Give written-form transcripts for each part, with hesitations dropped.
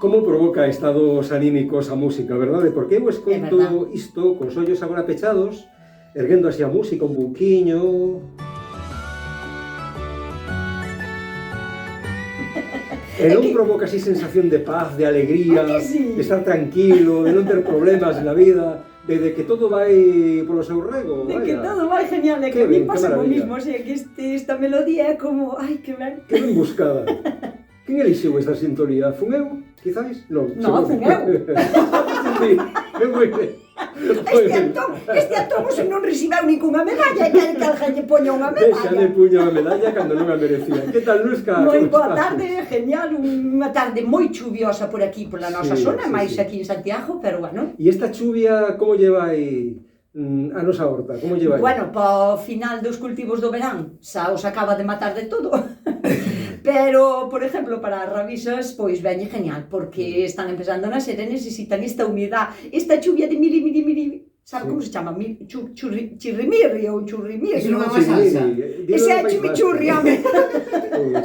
Como provoca estados anímicos a música, verdade? Porque eu escoito isto cos ollos agora pechados, erguendo así a música un buquiño... E non provoca así sensación de paz, de alegría, de estar tranquilo, de non ter problemas na vida, de que todo vai polo seu rego, vaya. De que todo vai genial, de que a mí pasa o mismo, o sea, que esta melodía é como, ai, que ben. Que ben buscada. Quen elixiu esta sintonía? Fun eu? Quizáis? Non. Non, fun eu. Sí, que moi ben. Este actor se non recibeu ninguna medalla e quere que alguén lle poña unha medalla. Xa lle puña unha medalla cando non a merecía. Que tal, Nuska? Moi boa tarde, genial, unha tarde moi chuviosa por aquí, pola nosa zona, máis aquí en Santiago, pero bueno. E esta chuvia, como lle vai a nosa horta? Como lle vai? Bueno, po final dos cultivos do verán, xa os acaba de matar de todo. Pero, por ejemplo, para as rabisas, pois veñe genial, porque están empezando a nacer e necesitan esta humidade, esta chuvia de miri, sabe como se chama? Chirrimirri ou churrimirri. Eso non é unha salsa. Ese é chimichurri, home.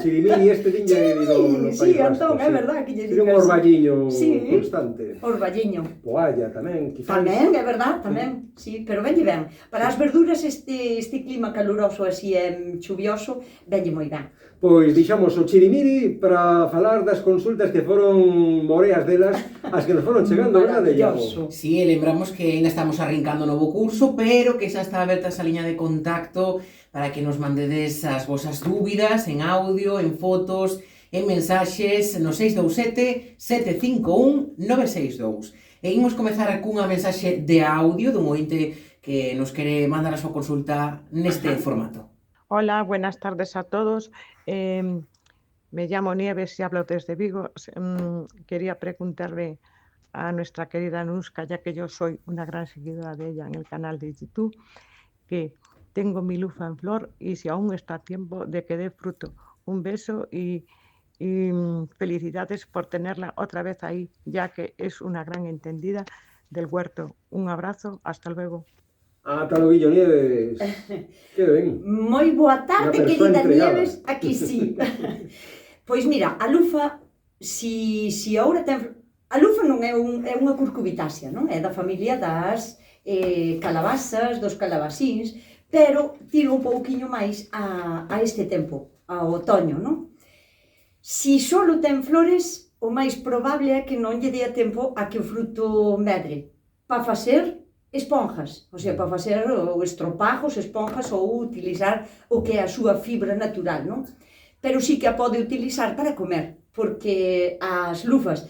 Chirrimiri, este tiña no País Vasco. Sí, Antón, é verdad que lle digas. Tiene un orballiño constante. Orballiño. Poalla tamén, quizás. Tamén, é verdad, tamén, sí, pero veñe ben. Para as verduras este clima caluroso así chuvioso, veñe moi ben. Pois deixamos o chirimiri para falar das consultas que foron moreas delas, as que nos foron chegando, verdade, Iago? Sí, lembramos que ainda estamos arrincando o novo curso, pero que xa está aberta esa liña de contacto para que nos mandedes as vosas dúbidas en audio, en fotos, en mensaxes no 627 751 962. E imos comezar cunha mensaxe de audio dun ointe que nos quere mandar a súa consulta neste formato. Hola, buenas tardes a todos. Me llamo Nieves y hablo desde Vigo. Quería preguntarle a nuestra querida Nuska, ya que yo soy una gran seguidora de ella en el canal de YouTube, que tengo mi lufa en flor y si aún está a tiempo de que dé fruto. Un beso y felicidades por tenerla otra vez ahí, ya que es una gran entendida del huerto. Un abrazo, hasta luego. Ata logo, Nieves. Que ben. Moi boa tarde, querida Nieves, aquí sí. Pois mira, a lufa, si agora ten... A lufa non é unha curcubitácea, non? É da familia das calabazas, dos calabasíns, pero tiro un pouquiño máis a este tempo, ao otoño, non? Si solo ten flores, o máis probable é que non lle dea tempo a que o fruto medre. Pa facer esponjas, o sea, para facer estropajos, esponjas ou utilizar o que é a súa fibra natural, non? Pero sí que a pode utilizar para comer, porque as lufas,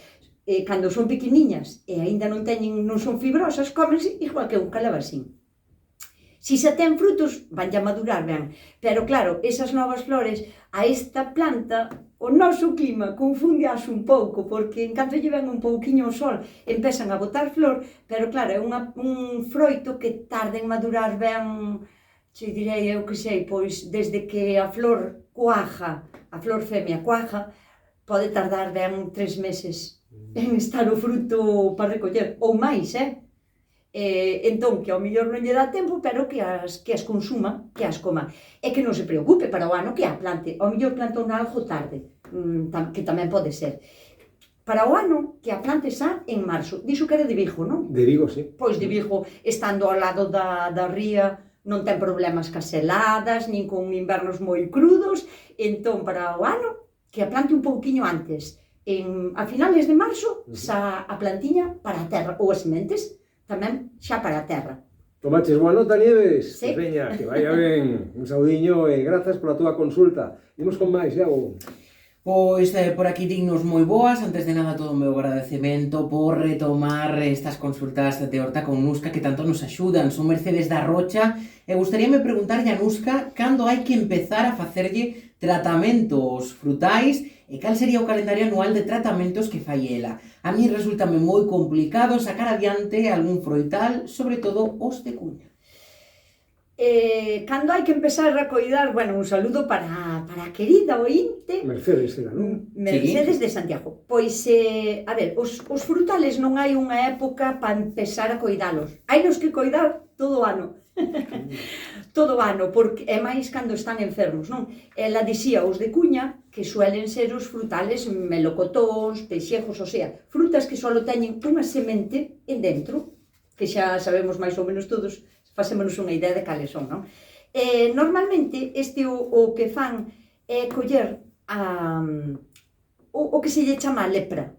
cando son pequeniñas e aínda non son fibrosas, cómense igual que un calabacín. Si se ten frutos, vanlle a madurar ben, pero claro, esas novas flores, a esta planta, o noso clima confunde un pouco, porque en canto lle ven un pouquiño o sol, empezan a botar flor, pero claro, é un froito que tarda en madurar ben, che direi, eu que sei, pois desde que a flor cuaja, a flor femia cuaja, pode tardar ben 3 meses en estar o fruto para recoller, ou máis, entón, que ao mellor non lle dá tempo, pero que as consuma, que as coma. E que non se preocupe para o ano que a plante. Ao mellor plantou na algo tarde, que tamén pode ser. Para o ano, que a plante xa en marzo. Dixo que era de Vigo, non? De Vigo, sí. Pois de Vigo, estando ao lado da ría, non ten problemas cas heladas, nin con invernos moi crudos. Entón, para o ano, que a plante un pouquiño antes. A finales de marzo, xa a plantiña para a terra, ou as sementes, tamén xa para a terra. Tomaches boa nota, Nieves? Sí. Pues veña, que vaya ben. Un saudiño e grazas pola túa consulta. Imos con máis, Iago. Pois por aquí dignos moi boas. Antes de nada, todo o meu agradecemento por retomar estas consultas de horta con Nuska que tanto nos axudan. Son Mercedes da Rocha e gustaríame preguntarlle a Nuska cando hai que empezar a facerlle tratamentos frutais e cal sería o calendario anual de tratamentos que fai ela. A mí resultame moi complicado sacar adiante algún froital, sobre todo os de cuña. Cando hai que empezar a coidar, bueno, un saludo para a querida ointe Mercedes, era, non? Mercedes de Santiago. Pois, a ver, os frutales non hai unha época para empezar a coidalos. Hai nos que coidar todo o ano. Todo o ano, porque é máis cando están enfermos, non? Ela dicía os de cuña que suelen ser os frutales melocotóns, peixejos, o sea, frutas que só teñen unha semente en dentro, que xa sabemos máis ou menos todos, facémonos unha idea de cales son, non? Normalmente, o que fan é coller o que se lle chama lepra,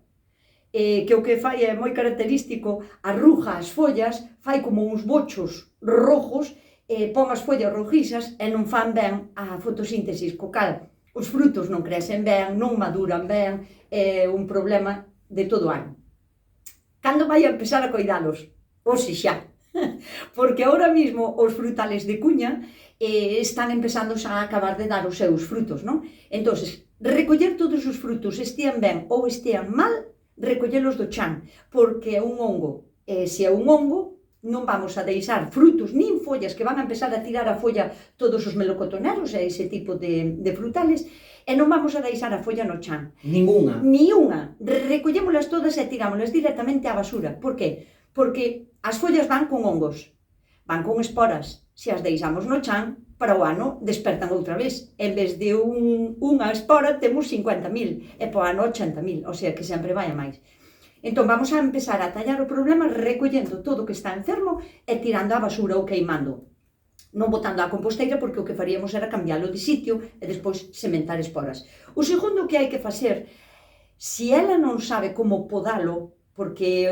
que o que fai é moi característico, arruja as follas, fai como uns bochos rojos, pon as follas rojizas e non fan ben a fotosíntesis, co cal os frutos non crecen ben, non maduran ben, é un problema de todo o ano. Cando vai a empezar a coidalos? Hoxe xa, porque ahora mismo os frutales de cuña están empezando xa a acabar de dar os seus frutos, non? Entonces, recoller todos os frutos, estean ben ou estean mal, recollelos do chan, porque é un hongo. Se é un hongo, non vamos a deixar frutos nin follas que van a empezar a tirar a folla todos os melocotoneros e ese tipo de frutales, e non vamos a deixar a folla no chan. Ninguna. Ni unha. Recollémolas todas e tirámolas directamente á basura. Por que? Porque as follas van con hongos, van con esporas. Se as deixamos no chan, para o ano despertan outra vez. En vez de unha espora, temos 50.000, e para o ano 80.000, o sea que sempre vai a máis. Entón, vamos a empezar a tallar o problema recollendo todo o que está enfermo e tirando á basura ou queimando. Non botando á composteira, porque o que faríamos era cambiálo de sitio e despois sementar esporas. O segundo que hai que facer, se ela non sabe como podalo, porque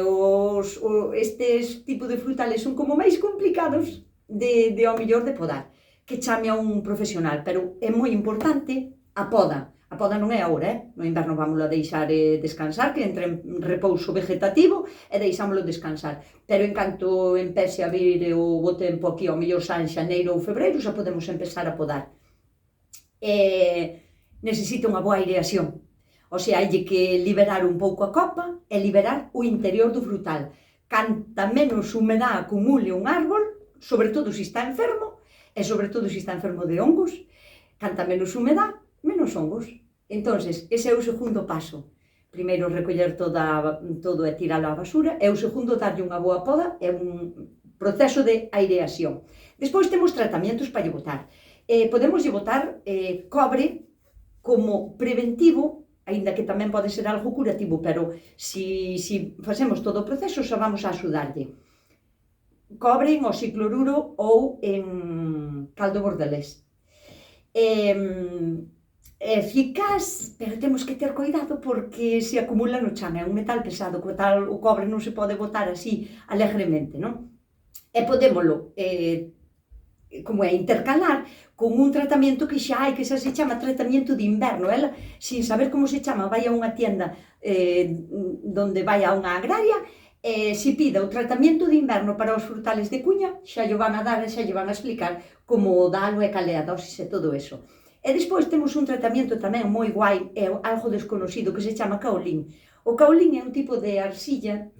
estes tipos de frutales son como máis complicados ao mellor de podar, que chame a un profesional, pero é moi importante a poda. A poda non é agora, no inverno vamos a deixar descansar, que entre en repouso vegetativo e deixámoslo descansar. Pero en canto empece a vir o bo tempo aquí, ao mellor xa en xaneiro ou febreiro, xa podemos empezar a podar. Necesita unha boa aireación, o sea, hai que liberar un pouco a copa e liberar o interior do frutal. Canta menos humedad acumule un árbol, sobre todo se está enfermo, e sobre todo se está enfermo de hongos, canta menos humedad, menos hongos. Entonces, ese é o segundo paso. Primeiro, recoller todo e tiralo á basura, e o segundo, darlle unha boa poda, é un proceso de aireación. Despois temos tratamientos para lle botar. Podemos lle botar cobre como preventivo, aínda que tamén pode ser algo curativo, pero se facemos todo o proceso, xa vamos a axudarlle. Cobre en oxicloruro ou en caldo bordelés. Eficaz, pero temos que ter cuidado porque se acumula no chan, é un metal pesado, co tal o cobre non se pode botar así alegremente, non? E podémolo, como é, intercalar con un tratamento que xa hai, que xa se chama tratamento de inverno. Ela, sin saber como se chama, vai a unha tienda donde vai a unha agraria, se pida o tratamento de inverno para os frutales de cuña, xa lle van a dar e xa lle van a explicar como dalo e cal é a dosis e todo eso. E despois temos un tratamento tamén moi guai, é algo desconocido, que se chama caolín. O caolín é un tipo de arcilla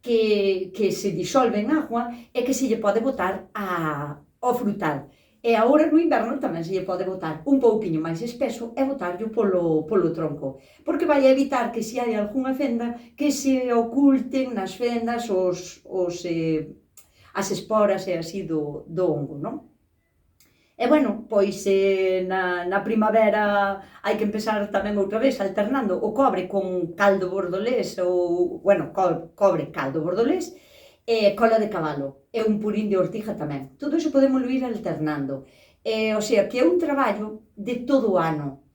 que se disolve en agua e que se lle pode botar ao frutal. E agora no inverno tamén se lle pode botar un pouquiño máis espeso e botarlo polo tronco. Porque vai a evitar que se hai algunha fenda que se oculten nas fendas as esporas e así do hongo, non? E bueno, pois na primavera hai que empezar tamén outra vez alternando o cobre con caldo bordolés ou, bueno, cobre, caldo bordolés e cola de cabalo e un purín de ortiga tamén. Todo iso podemos ir alternando. O sea, que é un traballo de todo o ano.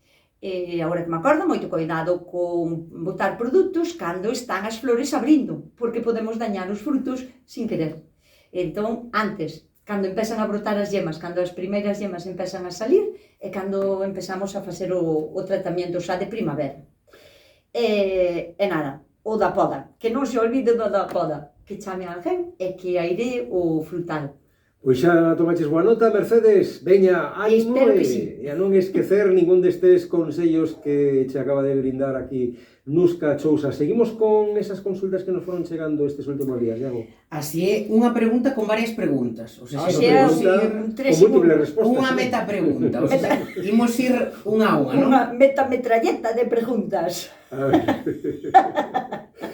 Agora que me acordo, moito cuidado con botar produtos cando están as flores abrindo, porque podemos dañar os frutos sin querer. Entón, antes, cando empezan a brotar as yemas, cando as primeiras yemas empezan a salir, e cando empezamos a facer o tratamento xa de primavera. E nada, o da poda, que non se olvide do da poda, que chame a alguén e que aire o frutal. Pois xa tomaches boa nota, Mercedes, veña, ánimo sí. E a non esquecer ningún destes consellos que che acaba de brindar aquí Nuska Chousa. Seguimos con esas consultas que nos foron chegando estes últimos días, Iago. Así é, unha pregunta con varias preguntas. Con múltiples respostas. Unha metapregunta. Imos ir unha a unha, non? Unha metametralleta de preguntas. A ver.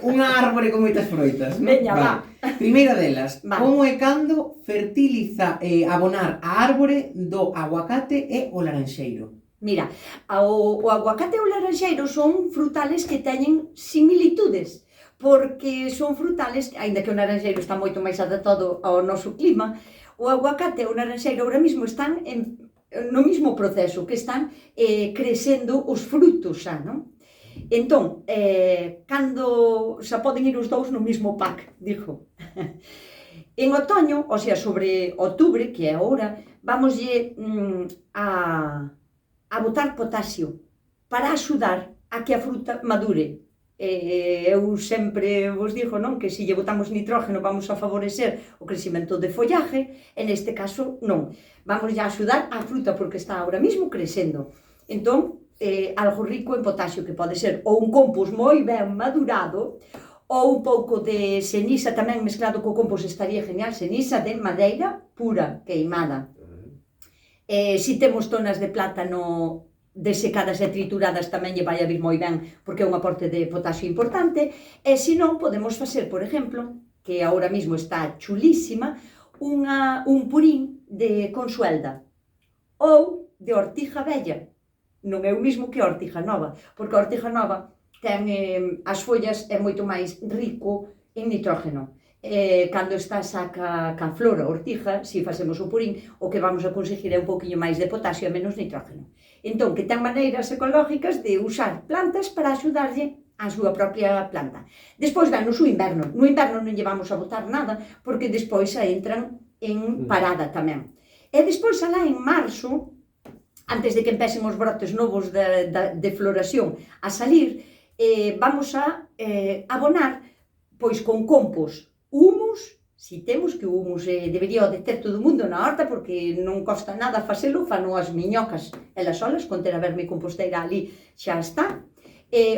Unha árbore con moitas froitas, non? Veña, va. Primeira delas, Va. como e cando fertiliza abonar a árbore do aguacate e o laranxeiro? Mira, o aguacate e o laranxeiro son frutales que teñen similitudes, porque son frutales, aínda que o laranxeiro está moito máis adaptado ao noso clima, o aguacate e o laranxeiro agora mesmo están no mesmo proceso, que están crecendo os frutos xa, non? Entón, cando xa poden ir os dous no mesmo pack, dixo. En otoño, o sea, sobre outubro, que é agora, vamoslle a botar potasio para axudar a que a fruta madure. Eu sempre vos digo, non, que se lle botamos nitrógeno vamos a favorecer o crecimento de follaje, e neste caso non. Vamos a axudar a fruta porque está ahora mesmo crecendo. Entón, algo rico en potasio, que pode ser ou un compost moi ben madurado, ou un pouco de ceniza tamén mezclado co compost estaría genial, ceniza de madeira pura, queimada. Se temos tonas de plátano desecadas e trituradas tamén lle vai a vir moi ben, porque é un aporte de potasio importante, e se non, podemos facer, por exemplo, que agora mesmo está chulísima, un purín de consuelda ou de ortiga vella. Non é o mesmo que a ortiga nova, porque a ortiga nova ten as follas é moito máis rico en nitrógeno. Cando está xa ca flor a ortiga, se facemos o purín, o que vamos a conseguir é un poquinho máis de potasio e menos nitrógeno. Entón, que ten maneiras ecológicas de usar plantas para axudarlle a súa propia planta. Despois danos o inverno. No inverno non lle vamos a botar nada, porque despois xa entran en parada tamén. E despois, alá en marzo, antes de que empecen os brotes novos de floración a salir, vamos a abonar pois con compost, humus, si temos, que o humus debería de ter todo o mundo na horta, porque non costa nada facelo, fano as miñocas elas solas, con ter a vermicomposteira ali xa está,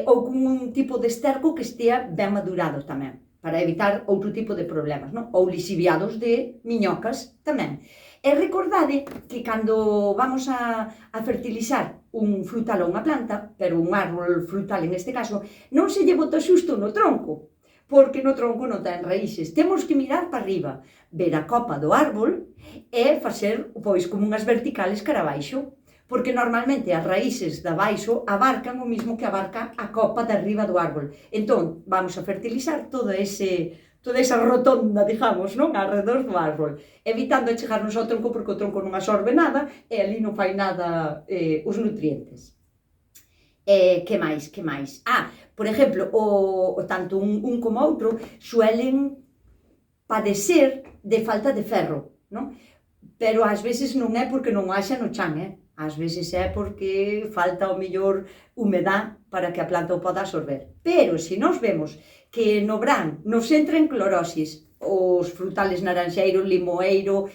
ou con un tipo de esterco que estea ben madurado tamén, para evitar outro tipo de problemas, non? Ou lixiviados de miñocas tamén. E recordade que cando vamos a fertilizar un frutal ou unha planta, pero un árbol frutal en este caso, non se lle bota xusto no tronco, porque no tronco non ten raíces. Temos que mirar para arriba, ver a copa do árbol e facer, pois, como unhas verticales cara abaixo, porque normalmente as raíces de abaixo abarcan o mismo que abarca a copa de arriba do árbol. Entón, vamos a fertilizar toda esa rotonda, digamos, non, alrededor do árbol, evitando chegarnos ao tronco, porque o tronco non absorbe nada e ali non fai nada os nutrientes. Que máis? Por exemplo, tanto un como outro suelen padecer de falta de ferro, non? Pero ás veces non é porque non haxa no chan, ás veces é porque falta o mellor humedad para que a planta o poda absorber. Pero se nós vemos que no verán nos entra en clorosis os frutales naranxeiro, limoeiro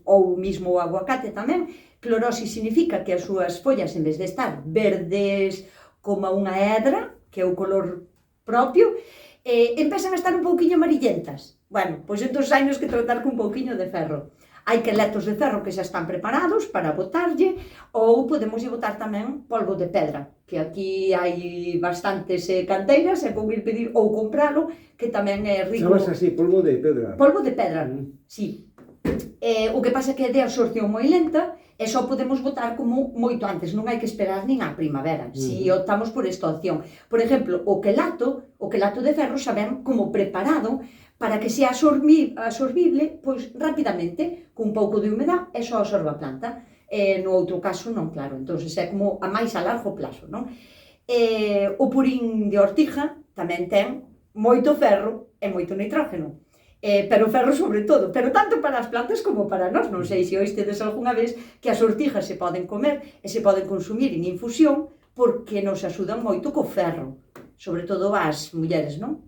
ou mismo o aguacate tamén, clorosis significa que as súas follas, en vez de estar verdes como unha hedra, que é o color propio, empezan a estar un pouquiño amarillentas. Bueno, pois entón hai nos que tratar con un pouquiño de ferro. Hai queletos de ferro que xa están preparados para botarlle, ou podemos botar tamén polvo de pedra, que aquí hai bastantes canteiras, e vou ir pedir ou compralo, que tamén é rico. Chamas así, polvo de pedra. Polvo de pedra, sí. O que pasa é que é de absorción moi lenta, e só podemos botar como moito antes, non hai que esperar nin á primavera, se optamos por esta opción. Por exemplo, o quelato de ferro xa ven como preparado para que sea absorbible pois rapidamente, cun pouco de humedad, e só absorba a planta. No outro caso non, claro, entón é como a máis a largo plazo, non? O purín de ortiga tamén ten moito ferro e moito nitrógeno. Pero ferro sobre todo, pero tanto para as plantas como para nós. Non sei se oístedes algunha vez que as ortigas se poden comer e se poden consumir en infusión, porque nos axudan moito co ferro, sobre todo as mulleres, non?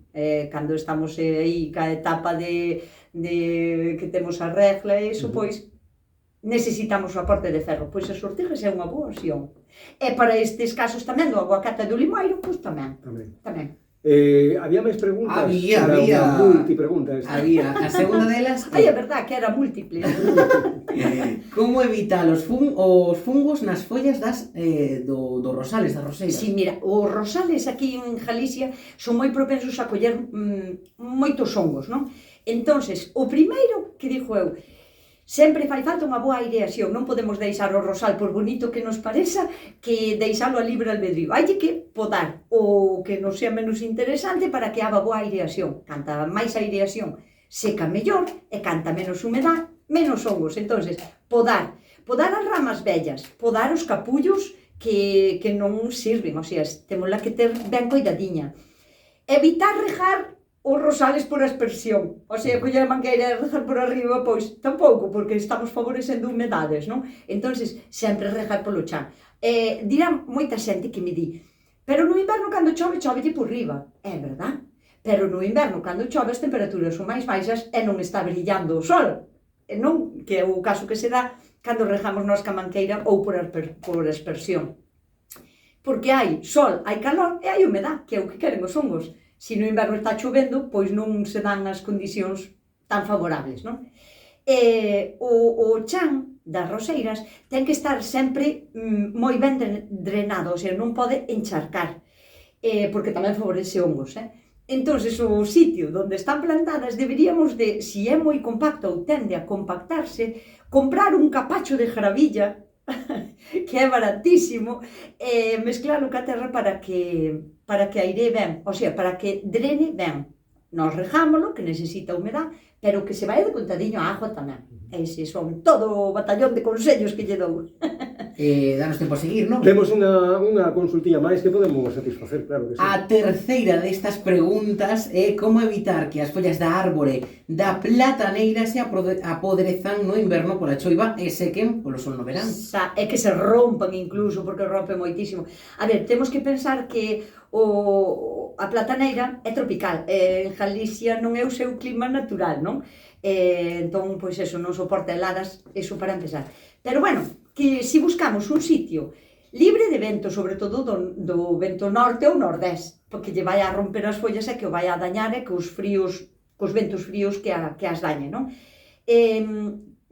Cando estamos aí ca etapa de que temos a regla e iso, pois necesitamos o aporte de ferro, pois as ortigas é unha boa opción. E para estes casos tamén do aguacate e do limoeiro, pois tamén. Había máis preguntas? Había. Unha multipregunta esta. Había. A segunda delas Ai, é verdad que era múltiple. como evitar os fungos nas follas do rosales, das roseiras? Si, mira, os rosales aquí en Galicia son moi propensos a coller moitos hongos, non? Entonces, o primeiro que dixo eu, sempre fai falta unha boa aireación, non podemos deixar o rosal, por bonito que nos pareza, que deixalo a libre albedrío. Hai que podar o que non sea menos interesante para que haga boa aireación. Canta máis aireación, seca mellor, e canta menos humedad, menos hongos. Entonces, podar as ramas vellas, podar os capullos que non sirven, o sea, temos que ter ben coidadiña. Evitar regar os rosales por aspersión, o sea, coller a mangueira e regar por arriba, pois tampouco, porque estamos favorecendo humedades, non? Entonces, sempre regar polo chan. Dirán moita xente que me di, pero no inverno cando chove, chovelle por riba, é verdad? Pero no inverno cando chove as temperaturas son máis baixas e non está brillando o sol, non? Que é o caso que se dá cando regamos nós ca manqueira ou por aspersión. Porque hai sol, hai calor e hai humedad, que é o que queren os hongos. Se no inverno está chovendo, pois non se dan as condicións tan favorables, non? O chan das roseiras ten que estar sempre moi ben drenado, o sea, non pode encharcar, porque tamén favorece hongos, Entonces, o sitio onde están plantadas deberíamos de, se é moi compacto ou tende a compactarse, comprar un capacho de gravilla, que é baratísimo, mezclalo ca terra para que airee ben, o sea, para que drene ben. Nos rejámolo, que necesita humedad, pero que se vai de contadiño a agua tamén. Ese son todo o batallón de consellos que lle dou. Danos tempo a seguir, non? Temos unha consultiña máis que podemos satisfacer, claro que sí. A terceira destas preguntas é como evitar que as follas da árbore da plataneira se apodrezan no inverno pola choiva e sequen polo sol no verán. É que se rompan incluso, porque rompe moitísimo. A ver, temos que pensar que a plataneira é tropical, en Galicia non é o seu clima natural, non? Entón, pois eso, non soporta heladas, eso para empezar. Pero bueno, que se buscamos un sitio libre de vento, sobre todo do vento norte ou nordés, porque lle vai a romper as follas e que o vai a dañar e que os ventos fríos que as dañen, non?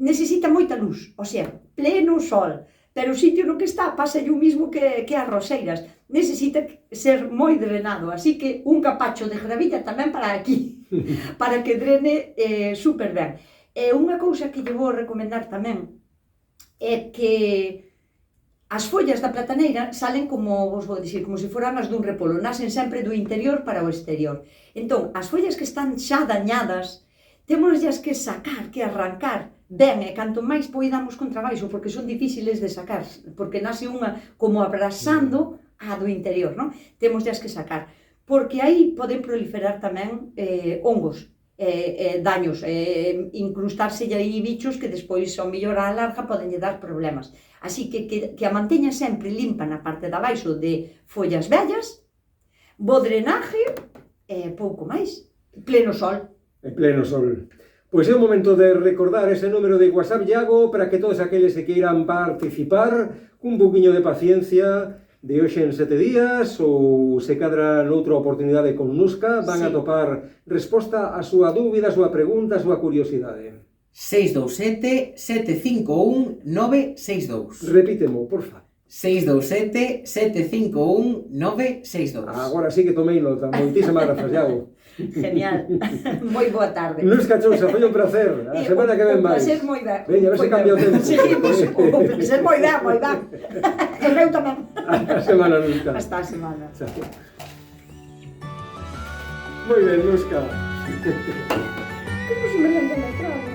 Necesita moita luz, o sea, pleno sol, pero o sitio no que está pasa o mismo que as roseiras, necesita ser moi drenado, así que un capacho de gravilla tamén para aquí, para que drene super ben. E unha cousa que lle vou recomendar tamén é que as follas da plataneira salen como, vos vou dicir, como se foran as dun repolo, nacen sempre do interior para o exterior. Entón, as follas que están xa dañadas, temoslas que sacar, que arrancar ben, e canto máis poidamos con traballo, porque son difíciles de sacar, porque nace unha como abrasando a do interior, non? Temoslas que sacar, porque aí poden proliferar tamén hongos, daños, incrustarse aí bichos que despois, ao mellor á larga, poden dar problemas. Así que a manteña sempre limpa na parte de abaixo de follas vellas, bo drenaje e pouco máis, pleno sol. En pleno sol. Pois é o momento de recordar ese número de WhatsApp, Iago, para que todos aqueles que queiran participar, cun poquinho de paciencia, de hoxe en 7 días, ou se cadra noutra oportunidade con Nuska, van a topar resposta á súa dúbida, a súa pregunta, a súa curiosidade. 627-751-962. Repítemo, porfa. 627-751-962. Agora sí que tomei nota. Moitísimas grazas, Iago. Genial. Moi boa tarde. Nuska Chousa, foi un placer. A semana que ven máis. Un placer moi ben. Veña, a ver se cambia o tempo. Seguimos. Un placer moi ben, moi ben. E meu tamén. A semana, Nuska. Hasta a semana. Chao. Moi ben, Nuska. Como se me lembra na traba?